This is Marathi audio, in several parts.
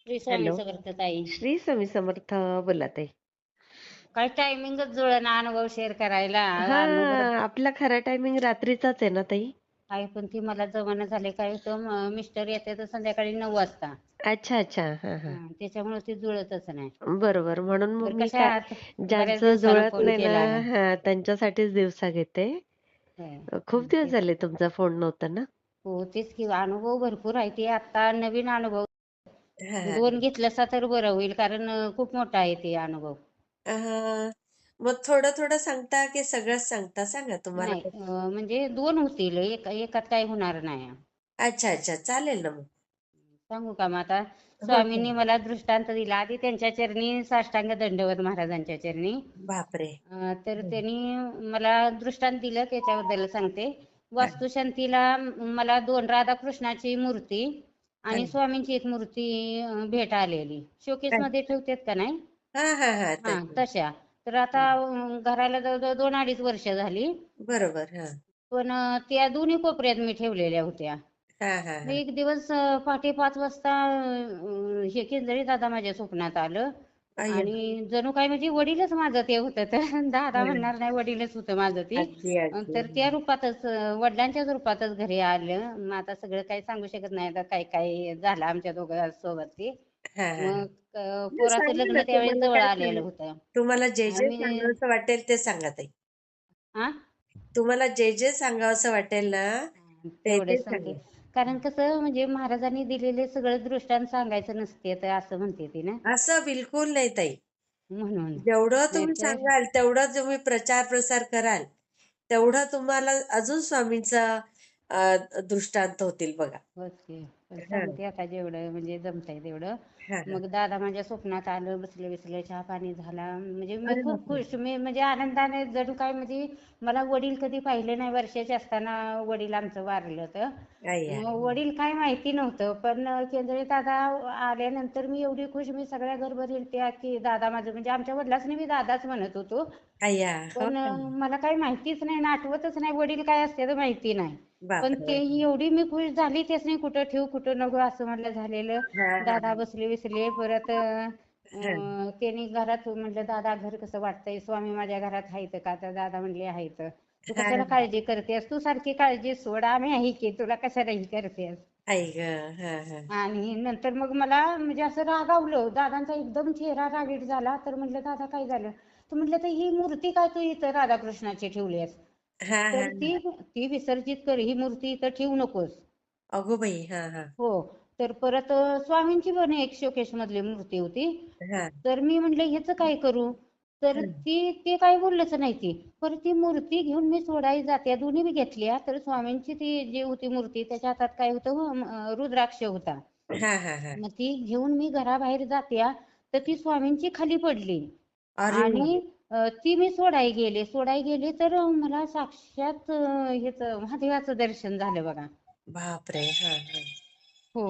श्री स्वामी हॅलो. समर्थ ताई. श्री स्वामी समर्थ. बोला ताई. काय टायमिंगच जुळना अनुभव शेअर करायला. अनुभव आपला खरा टायमिंग रात्रीचाच आहे ना ताई? आहे पण ती मला जमाना झाले. काय होतं मिस्टर येते तर संध्याकाळी 9 वाजता. अच्छा, अच्छा. हां, हां. त्याच्यामुळे ते जुळतच नाही. बरोबर. म्हणून मग बरं मी कशा काय आहात? बऱ्याच ज्यांचं दिवसानं जुळत फोन नाही ना केला. त्यांच्यासाठीच दिवसा घेते. खूप दिवस तेच. झाले तुमचा फोन नव्हता ना? हो तेच की अनुभव भरपूर आहे. ते आता नवीन अनुभव हां, 2 घेतलंसा तर बरं होईल कारण खूप मोठा आहे ते अनुभव. मग थोडं-थोडं सांगता की सगळंच सांगता? सांगा तुम्हाला नाही कसं. म्हणजे 2 होतील. एकात काही होणार नाही. अच्छा, अच्छा. चालेल ना मग. सांगू का मग आता? हो, स्वामींनी सांगा. मला दृष्टांत दिला. आधी त्यांच्या चरणी साष्टांग दंडवत महाराजांच्या चरणी. बापरे! तर हं. त्यांनी मला दृष्टांत दिलं त्याच्याबद्दल सांगते. हां, वास्तुशांतीला मला 2 राधाकृष्णाची मूर्ती आणि हां. स्वामींची एक मूर्ती भेट आलेली. शोकेसमध्ये ठेवतात का नाही? हां, हां, हां. तशी. तशा. तर आता घराला जवळ-जवळ 2-2.5 वर्ष झाली. बरोबर. हां. पण त्या दोन्ही कोपऱ्यात मी ठेवलेल्या होत्या. हां, हां, मग हां. एक दिवस पहाटे 5 वाजता हे केंदळी दादा माझ्या स्वप्नात आलं अय्या! आणि जणू काय म्हणजे वडीलच माझं ते होतं. तर दादा हं. म्हणणार नाही वडीलच होतं माझं ते. अगदी, अगदी. तर त्या रूपातच वडिलांच्याच रूपातच घरी आलं. मग आता सगळं काही सांगू शकत नाही आता काय काय झालं आमच्या दोघांसोबत ते. हां, हां, हां. मग नाही पोराचं सांगा ना लग्न त्यावेळेस तुम्हाला जवळ काय आलेलं होतं. तुम्हाला जे आम्ही सांगावसं वाटेल ते सांगा ताई. हां? तुम्हाला जे सांगावसं वाटेल ना, ते तेवढंच सांगते. सांगा. कारण कसं म्हणजे महाराजांनी दिलेले सगळं दृष्टांत सांगायचं नसते तर असं म्हणते ती ना. असं बिलकुल नाही ताई. म्हणून. जेवढं तुम्ही नाहीतर सांगाल, तेवढं तुम्ही प्रचार-प्रसार कराल, तेवढं तुम्हाला अजून स्वामींचा दृष्टांत होतील बघा. होच की. पण हां, सांगते आता जेवढं म्हणजे जमतंय तेवढं. हां, हां. मग दादा माझ्या स्वप्नात आलं, बसले-बसले चहा-पाणी झाला. म्हणजे मी अरे खूप बापरे! खुश. मी म्हणजे आनंदाने जणू काय म्हणजे मला वडील कधी पाहिले नाही. वर्षाचे असताना वडील आमचं वारलं होतं. अय्या! मग वडील काय माहिती नव्हतं. पण केंद्रे दादा आल्यानंतर मी एवढी खुश. मी सगळ्या घरभर हिंडते की दादा माझं म्हणजे आमच्या वडिलांनी मी दादाच म्हणत होतो. अय्या! हो पण का? मला काही माहितीच नाही आणि आठवतच नाही वडील काय असते तर माहिती नाही. पण ते बापरे! एवढी मी खुश झाली तेच नाही कुठं ठेवू कुठं नको असं म्हटलं झालेलं. हां, हां, दादा बसले विसले परत हां. त्यांनी घरात म्हटलं दादा घर कसं वाटतंय स्वामी माझ्या घरात आहेत का तर दादा म्हणले आहेत. तू हां, कशाला हां. काळजी करतेस तू सारखी काळजी सोड आम्ही आहे की तुला कशाला ही करतेस. आई गं! हां, हां. आणि नंतर मग मला म्हणजे असं रागावलं. दादांचा एकदम चेहरा रागीट झाला. तर म्हटलं दादा काय झालं? तर म्हटलं तर ही मूर्ती काय तू इथं राधाकृष्णाची ठेवली आहेस? हां, तर हां. ती ती विसर्जित कर. ही मूर्ती इथं ठेवू नकोस. अगो बाई! हां, हां. हो. तर परत स्वामींची पण एक शोकेश मधली मूर्ती होती. हां, तर मी म्हटलं ह्याचं काय करू? तर हां. ते काही बोललंच नाही ती. परत ती मूर्ती घेऊन मी सोडायला जाते. दोन्ही मी घेतल्या. तर स्वामींची ती जी होती मूर्ती त्याच्या हातात काय होतं रुद्राक्ष होता. हां, हां, हां. मग ती घेऊन मी घराबाहेर जाते तर ती स्वामींची खाली पडली. अरे! आणि ती मी सोडाय गेले तर मला साक्षात ह्याचं महादेवाचं दर्शन झालं बघा. बापरे! हां, हां. हो.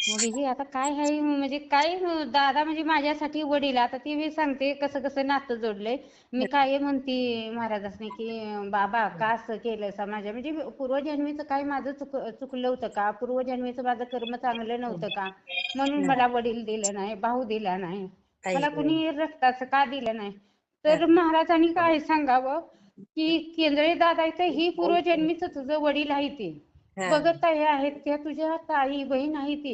मग हे आता काय आहे म्हणजे काय दादा म्हणजे माझ्यासाठी वडील. आता ते मी सांगते कसं-कसं नातं जोडलंय. मी काय म्हणते महाराजांनी की "बाबा का असं केलंस माझ्या म्हणजे पूर्वजन्मीचं काय माझं चुकलं होतं का? पूर्वजन्मीचं माझं कर्म चांगलं हं. नव्हतं का? म्हणून हां. मला वडील दिलं नाही, भाऊ दिला नाही. आई मला गं! कुणी रक्ताचं का दिलं नाही?" हां. तर महाराजांनी काय सांगावं की "केंद्रे दादा इथं ही पूर्वजन्मीचं तुझं वडील आहे ते. हां, भगत ताई आहेत त्या तुझ्या ताई बहीण आहे ती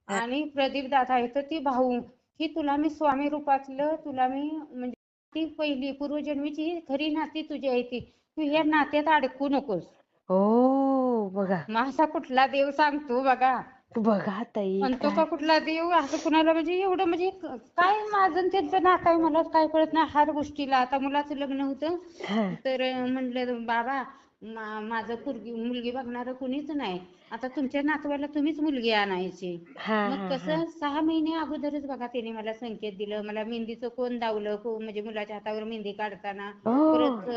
हां. आणि प्रदीप दादा आहे तर ती भाऊ ही तुला मी स्वामी रूपातलं तुला मी म्हणजे ती पहिली पूर्वजन्मीची ही खरी नाती तुझी आहे ती तू या नात्यात अडकू नकोस. हो, बघा. मग असा कुठला देव सांगतो बघा. बघा ताई म्हणतो काय का कुठला देव असं कुणाला म्हणजे एवढं म्हणजे काय माझं आणि त्यांचं नातं आहे मलाच काय कळत नाही हर गोष्टीला. आता मुलाचं लग्न होतं हां, तर म्हणलं बाबा माझं मुलगी बघणारं कुणीच नाही. आता तुमच्या नातवाला तुम्हीच मुलगी आणायची. हां, मग हां, हां. कसं 6 महिने अगोदरच बघा त्याने मला संकेत दिलं. मला मेहंदीचं कोण दावलं म्हणजे मुलाच्या हातावर मेहंदी काढताना. ओह! परत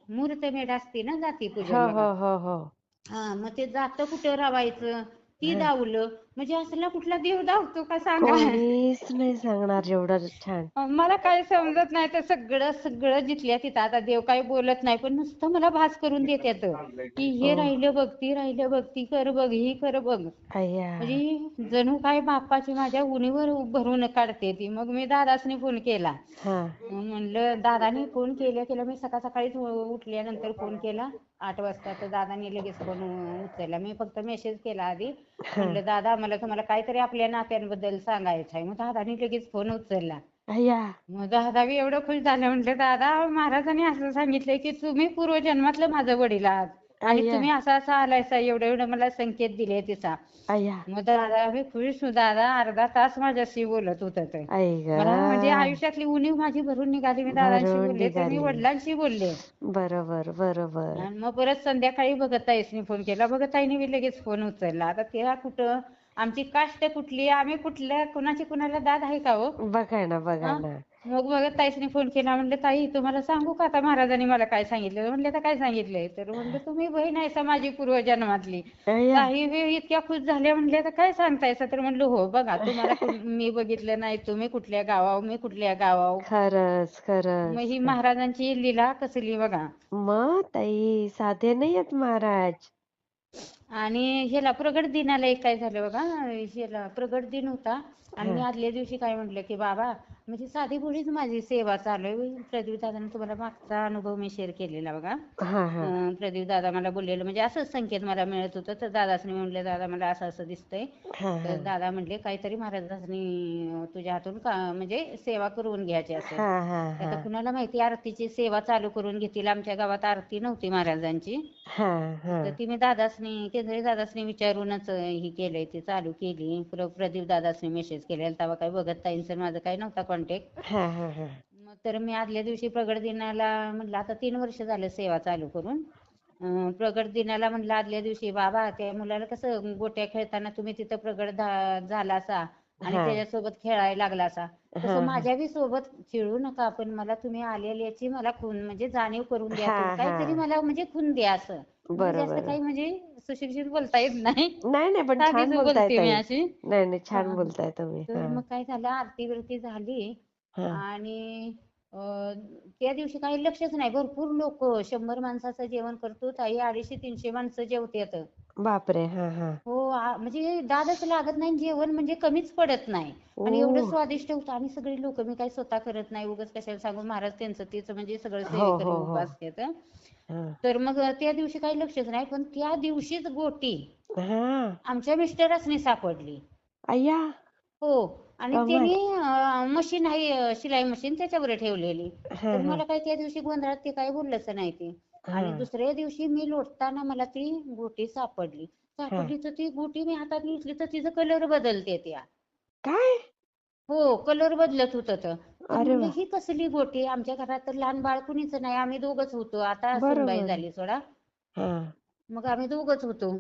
मुहूर्तमेढ असते ना जाती हो, पूजन बघा. हो, हो, हो. मग ते जातं कुठं रावायचं ती हा. दावलं. म्हणजे असला कुठला देव दावतो का सांगा? कोणीच नाही सांगणार एवढं छान. मला काय समजत नाही तर सगळं सगळं जिथल्या तिथं आता देव काही बोलत नाही पण नुसतं मला भास करून देतात की हे ओ राहिलं बघ ती राहिलं बघ ती कर बघ ही कर बघ. अय्या. म्हणजे जणू काय बापाची माझ्या उणीवर भरून काढते ती. मग मी दादासनी फोन केला. हा. म्हणलं दादानी फोन केला मी सकाळीच उठल्यानंतर फोन केला 8 वाजता तर दादानी लगेच फोन उचलला. मी फक्त मेसेज केला आधी. हा. म्हणलं दादा मला तुम्हाला काहीतरी आपल्या नात्यांबद्दल सांगायचं आहे. मग दादानी लगेच फोन उचलला. अय्या. मग दादा बी एवढं खुश झालं. म्हटलं दादा महाराजांनी असं सांगितलंय की तुम्ही पूर्वजन्मातलं माझं वडील आहात आणि अय्या. तुम्ही असं आलायसा एवढं मला संकेत दिले तिचा. अय्या. मग दादा बी खुश. दादा अर्धा तास माझ्याशी बोलत होत ते. आई ग. मला म्हणजे आयुष्यातली उणीव माझी भरून निघाली. मी दादांशी भरून बोलले तर मी निघाली. वडिलांशी बोलले. बरोबर बरोबर. आणि मग परत संध्याकाळी भगतताईसनी फोन केला. भगतताईने बी लगेच फोन उचलला. आता तिला कुठं आमची कास्ट कुठली आम्ही कुठल्या कुणाची कुणाला दाद आहे का हो? बघा ना बघा हा? ना. मग भगतताईसनी फोन केला. म्हणलं ताई तुम्हाला सांगू का आता महाराजांनी मला काय सांगितलं? म्हणले तर काय सांगितलंय? तर म्हणलं तुम्ही बहीण आहे माझी पूर्वजन्मातली. अय्या. ताई बी इतक्या खुश झाल्या. म्हणले तर काय सांगतायसा? तर म्हणलं हो बघा तुम्हाला मी बघितलं नाही. तुम्ही कुठल्या गावाव मी कुठल्या गावाव. खरंच मग खरंच. ही महाराजांची लीला कसली बघा. मग ताई साधे नाही आहेत महाराज. आणि ह्याला प्रगट दिनाला एक काय झालं बघा. ह्याला प्रगट दिन होता आणि मी हा. आदल्या दिवशी काय म्हटलं की बाबा म्हणजे साधी भोळीच माझी सेवा चालू आहे. प्रदीप दादाने तुम्हाला मागचा अनुभव मी शेअर केलेला बघा. हा हा. प्रदीप दादा मला बोललेलं म्हणजे असंच संकेत मला मिळत होतं. तर दादासनी म्हणले दादा मला असं असं दिसतंय. हा हा. तर दादा म्हणले काहीतरी महाराजांनी तुझ्या हातून म्हणजे सेवा करून घ्यायची असेल. हा हा आता हा. कुणाला माहिती आरतीची सेवा चालू करून घेतील. आमच्या गावात आरती नव्हती महाराजांची. हा हा. तर ती मी दादासनी केंद्रे दादासनी विचारूनच ही केलंय ती चालू केली. प्रदीप दादासनी मेसेज केलेला. तेव्हा काही बघत ताईंचं माझं काही नव्हता कॉन्टॅक्ट. हा हा हा. मग तर मी आदल्या दिवशी प्रगट दिनाला म्हटलं आता 3 वर्ष झालं सेवा चालू करून. प्रगट दिनाला म्हटलं आदल्या दिवशी बाबा त्या मुलाला कसं गोट्या खेळताना तुम्ही तिथं प्रगट झालासा आणि हा. त्याच्यासोबत खेळायला लागलासा. हा तसं हा. माझ्या बी सोबत खेळू नका पण मला तुम्ही आलेल्याची मला खून म्हणजे जाणीव करून द्या. हा तुम्ही काहीतरी हा. मला म्हणजे खून द्या असं. मला जास्त बरोबर. काही म्हणजे सुशिक्षित बोलता येत नाही. नाही नाही पण छान साधीच बोलताय बोलते मी ताई. अशी. नाही नाही छान हा. बोलताय तुम्ही. तर हा मग काय झालं आरती बिरती झाली हा. आणि त्या दिवशी काही लक्षच नाही. भरपूर लोक 100 माणसाचं जेवण करतो. ताई 250-300 माणसं जेवतात. बापरे. हा हा. हो म्हणजे दादच लागत नाही. जेवण म्हणजे कमीच पडत नाही. ओ. आणि एवढं स्वादिष्ट होतं. आणि सगळी लोक मी काही स्वतः करत नाही. उगाच कशाला सांगू. महाराज त्यांचं तेच म्हणजे सगळं हो सेवेकरी हो उभं हो. असतात. हा. तर मग त्या दिवशी काही लक्षच नाही. पण त्या दिवशीच गोटी हा. आमच्या मिस्टरासनी सापडली. अय्या. हो. आणि कमाल. त्यांनी मशीन आहे शिलाई मशीन त्याच्यावर ठेवलेली. हा तर हा मला काही त्या दिवशी गोंधळात ते काही बोललंच नाही ते. हा आणि दुसऱ्या दिवशी मी लोटताना मला ती गोटी सापडली. हा. तर ती गोटी मी हातात घेतली तर तिचा कलर बदलते त्या. काय. हो कलर बदलत होतं तर. तर अरे म्हणलं वा. ही कसली गोटी. आमच्या घरात तर लहान बाळ कुणीच नाही. आम्ही दोघंच होतो. आता सुनबाई बरोबर. झाली सोडा. हा मग आम्ही दोघंच होतो.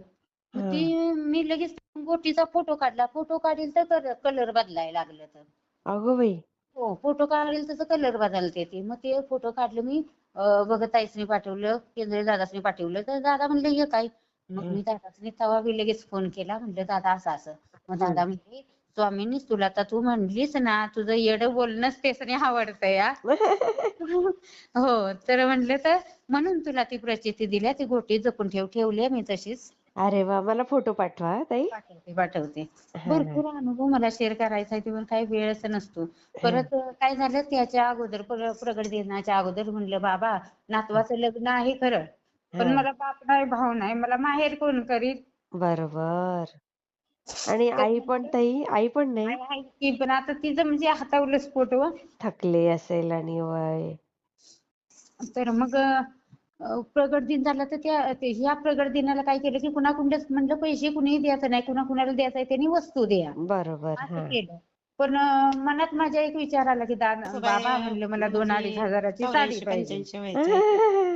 मग हा. ती मी लगेच गोटीचा फोटो काढला. फोटो काढील तर कलर बदलायला लागलं तर. अगो बाई. हो फोटो काढेल तसं कलर बदलते ती. मग ते फोटो काढले मी भगतताईसनी पाठवलं. केंद्रे दादासनी पाठवलं. तर दादा म्हणले हे काय. मग हं, मी दादासनी तेव्हा मी लगेच फोन केला. म्हणलं दादा असं असं. मग हं. दादा म्हणले स्वामींनीच तुला तर तू म्हणलीस ना तुझं येडं बोलणंच त्यासनी आवडतं या. हो तर म्हणलं तर म्हणून तुला ती प्रचिती दिल्या. ती गोटी जपून ठेवली मी तशीच. अरे वा. मला फोटो पाठवा हा, ताई. पाठवते. हा हा भरपूर अनुभव मला शेअर करायचा आहे पण काही वेळच नसतो. हा. परत काय झालं त्याच्या अगोदर प्रगट दिनाच्या अगोदर म्हणलं बाबा नातवाचं लग्न आहे खरं. पण हा. मला बाप नाही भाऊ नाही. मला माहेर कोण करील. बरोबर. आणि तर आई पण म्हणलं ताई आई पण नाही. आहे की पण आता तिचं म्हणजे हातावलंच पोट व. थकले असेल आणि वय. तर मग प्रगट दिन झाला तर ह्या प्रगट दिनाला काय केलं की कुणाकुंडच म्हणलं पैसे कुणीही द्यायचं नाही. कुणाला द्यायचं आहे त्यांनी वस्तू द्या. बरोबर. असं हा. केलं. पण मनात माझ्या एक विचार आला की बाबा म्हणलं मला 2-2.5 हजाराची साडी पाहिजे.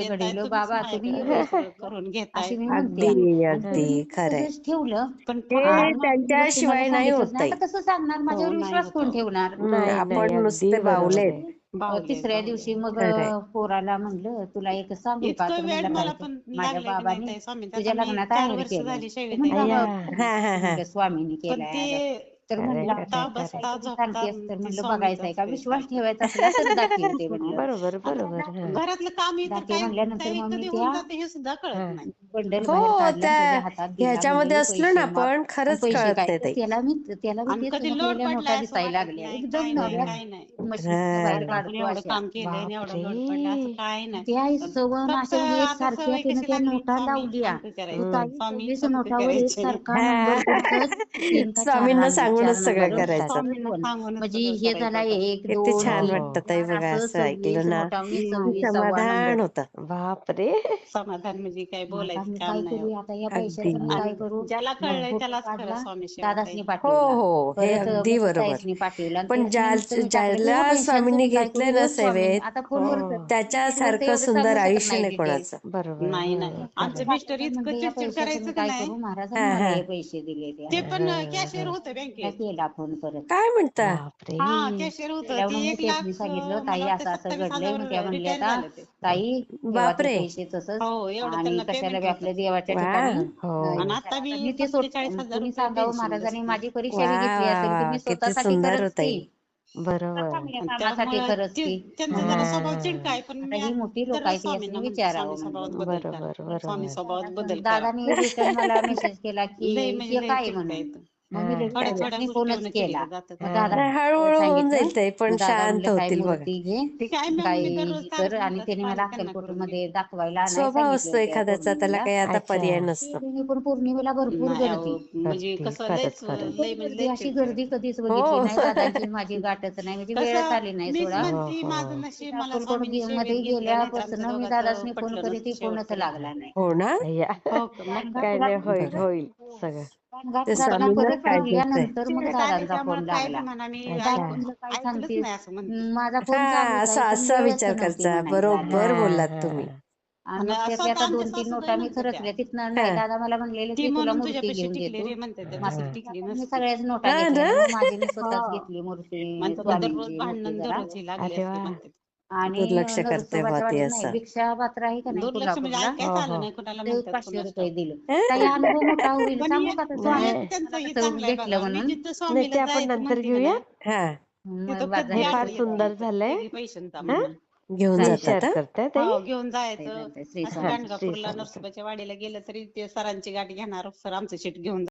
देताय, घडवलं तुम्हीच बाबा माझ्याकडे तुम्ही सगळं करून घेताय. अशी मी म्हणते अगदी आणि अगदी त्यांनी खरंय. तसंच ठेवलं. पण हे आणि मग तुम्हाला त्यांच्याशिवाय नाही सांगितलंच होत नाही ताई. आता कसं सांगणार माझ्यावर नाही विश्वास होत कोण हो. ठेवणार. नाही नाही आपण अगदी नुसते बरोबर बावलेत. आहे. बावले तिसऱ्या बावले. दिवशी मग खरंय. पोराला म्हणलं तुला एक सांगू का? इतकं तर वेळ म्हणलं मला काय ते पण माझ्या लागलंय की नाही बाबांनी ताई स्वामींचं. आता तुझ्या मी लग्नात 4 आहेर वर्ष केलंय. झाली तर सेवेत म्हणलं आहे. अय्या हो. हा हा हा म्हणलं स्वामींनी पण केलाय ते आदर. तर खरंय, म्हणलं खरंय, उठता खरंय. बसता काहीतरी झोपता सांगतेस तर ती म्हणलं बघायचं आहे स्वामींचाच का कृपा विश्वास आहे. ठेवायचा असला तर दाखवते म्हणलं. बरोबर बरोबर आता हा घरातलं काम तर दाखवे काय म्हणल्यानंतर काय मग मी कधी त्या होऊन जाते हे सुद्धा कळत हा नाही. बंडल हो बाहेर काढलं आणि त्या त्याच्या हातात दिला ह्याच्यामध्ये म्हणजे असलं पैसे ना माग पण आणि खरंच पैसे कळत काय नाही तर ताई. त्याला मी आणि ते कधी लोड चमकलेल्या नोटा पडलाय असं दिसायला वाटत लागल्या नाही, एकदम काय नाही, नव्या काय नाही. मशीनचं बाहेर हा आपण काढतो एवढं अशा काम केलंय आणि एवढं लोड पडलं असं बापरे काय नाही. त्या सवन फक्त अशा एक आता सारख्या सवय त्यानं कशी त्या लागली नोटा स्वामी लावल्या अंक तो करायची, ताई स्वामी 26 अंक नोटावर एक करायचे. सारखा हा नंबर तुमचं 3 का 4 स्वामींना सांगूनच चार सगळं नंबर करायचं. स्वामींना पण सांगूनच म्हणजे सगळं हे करायचं झाला होतं. 1 किती 2 छान हो 3 हो वाटतं ताई 4 बघा असं असं 26 ऐकलं ना. नोटावनी किती 26 सव्वा नंबर. समाधान होतं. बापरे समाधान म्हणजे काय मग आता बोलायचं मी काम काय नाही करू हो. आता या अगदी. पैशाचं मी काय आणि करू ज्याला मग कळलंय फोटो त्यालाच खरं काढला स्वामी सेवा दादासनी ताई. हो पाठवला हो हे परत अगदी मग बरोबर. ताईसनी पाठवला आणि पण त्यासनी नुसतं मी टाकलं की ह्या ज्याला पैशाचं स्वामींनी मी काय करू घेतलंय ना हेच स्वामी सेवेत आता हो फोनवर डिटेलवर तर त्याच्यासारखं एवढं सुंदर सांगू शकत आयुष्य नाही नाही डिटेल कोणाचं. बरोबर नाही नाही हम्म, फोटो आमचे खरंय मिस्टर पाठवला इतकं म्हणजे या चिडचिड पैशाचं मी करायचं का काय नाही. करू महाराजांनी हा मला हा हे पैसे दिले ते ते आता पण हा कॅशियर हा होतं काय बँकेत. केला फोन परत काय म्हणता? बापरे हा कॅशियर होतं. केल्यावर ती मग मी 1 त्यासनी लाख सांगितलं मला ताई वाटतं असं असं घडलंय 27,000 मग त्या म्हणल्या रिटायर आता झाले ते. ताई ठेवा ते बापरे पैसे तसंच हो एवढं आणि त्यांना कशाला पेमेंट बी होतं. आपल्या देवाच्या वा ठिकाणी हो आणि हे आता करा. बी आता मी ते 45,000 कुणी रुपये सांगावं पेन्शन महाराजांनी बसली. माझी परीक्षा वा बी घेतली वा असेल की वा मी किती स्वतःसाठी सुंदर हो खरंच की ताई. का बरोबर चांगल्या आणि कामासाठी त्यामुळं खरंच की त्यांचा जरा स्वभाव चिडका हा आहे. पण आता मी ही मोठी लोक आहेत दररोज यासनी स्वामींना म्हणते स्वामी विचारावं म्हणलं स्वभावात मग बदल करा. बरोबर स्वामी बरोबर स्वभावात बदल करा. दादाने रिटर्न मला मेसेज केला की लय म्हणजे हे लय काय चिडका म्हणून येतं. मग मी हा लगेच थोड्या थोड्या दादासनी फोनच गोष्टीवरनं केला चिडलं जातं. मग हा दादा हळूहळू होऊन सांगितलं जाईल ताई पण मग दादा शांत म्हणलं काय होतील बघा. मूर्ती घे ते काय काय मी दररोज ही कर आणि तारकमंत्राचं त्याने मला पाणी त्यांना अक्कलकोट करून मध्ये देते. दाखवायला नाही स्वभाव सांगितले असतो होते एखाद्याचा त्याला पौर्णिमेला काही आता अच्छा पर्याय नसतो. मी पण पौर्णिमेला भरपूर नाही गर्दी अहो म्हणजे गर्दी कसं खरंच लयच खरंच भरपूर लय म्हणजे गर्दी लय अशी चिडचिड. गर्दी कधीच बघितली हो नाही दादांची आणि माझी गाठच नाही म्हणजे वेळच कसं आली नाही मीच सोडा हो म्हणते हो माझं नशीब मला अक्कलकोट स्वामींनी सेवेत मध्ये घेतलं नाही तर गेल्यापासून आमच्या मी दोघांचं दादासनी फोन पटलं करीत नसतं ती फोनच शेवटपर्यंत. लागला नाही हो ना. अय्या हो का मग काय नाही होईल बघा होईल सगळं ते प्रार्थना स्वामींनाच परत काळजीच आहे. भरल्यानंतर मग चिडत आले दादांचा त्यामुळे फोन काय बी लागला म्हणा मी अच्छा म्हणलं काय ऐकलंच सांगतेस नाही असं म्हणते. माझा हा फोन चालूच आहे असा पण असा वेळच विचार नव्हती करायचा म्हणायला हा बरोबर बोललात हा तुम्ही. आणि आणि मग त्यातल्या स्वतः आता आमच्या 2-3 सासूबाई नोटा मी म्हणते त्या खरचल्या तिथनं हा नाही दादा मला म्हणलेले ती की तुला म्हणून मूर्ती तुझ्यापाशी घेऊन टिकली देतो रे म्हणते त्या हा नसेल आणि टिकली आता मी नसती. सगळ्याच नोटा हा घेतल्या ना. आणि मग माझी मी स्वतःच हो घेतली मूर्ती म्हणतात दररोज स्वामींची मोठी भांडण जरा दररोज लागली अरे असते वा म्हणते. आणि दुर्लक्ष करते बुवा नरसोबाच्या ती वाडीला नाही असं. भिक्षा पात्र आहे का नाही दुर्लक्ष म्हणजे कोल्हापूरला ऐकायच हो आलं हो नाही कुणाला ते म्हणतात 500 कुणास रुपये ठाऊक. दिले ताई अं? अनुभव मोठा होईल पण सांगू का एक तुम्हाला नाही त्यांचं हे असं चांगलं आहे घेतलं बघा मी म्हणून जिथं नाही स्वामीला ते आपण जायचं नंतर म्हणते का घेऊया नाही हा तिथं मग कधी हे बाजारला फार अडचण येत गेल्यावर नाही सुंदर तर झालंय ते पैशांचा हा म्हणून. घेऊन मी चालतंय जातात शेअर हा. करते ताई हो घेऊन जायचं. चालतंय श्री असं स्वामी श्री गाणगापूरला स्वामी नरसोबाच्या वाडीला गेलं तरी ते सरांची गाठ घेणार सर आमचं शीट घेऊन